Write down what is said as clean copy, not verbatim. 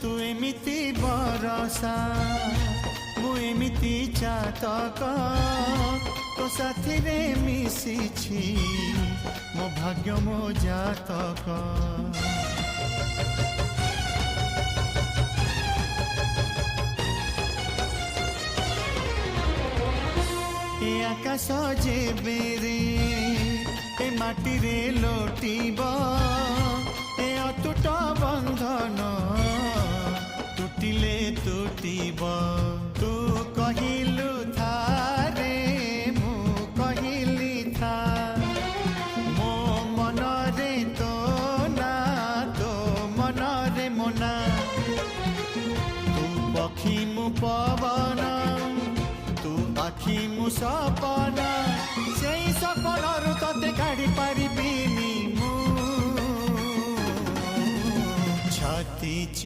तू एमिति बरसा मु एमिति चातक तो साथी रे मिशिछि मो भाग्य मो जातक ए आकाश जे बेरे ए माटी रे लोटिब ए अटूट बंधन टूटिले टूटिब तू कहिलु थारे मु कहिली था मो मन रे तो ना तो मन रे मोना तू पक्षी मु पवन तू आखि मु सपना से सपन तते काढ़ी पारिबिनी मु छाती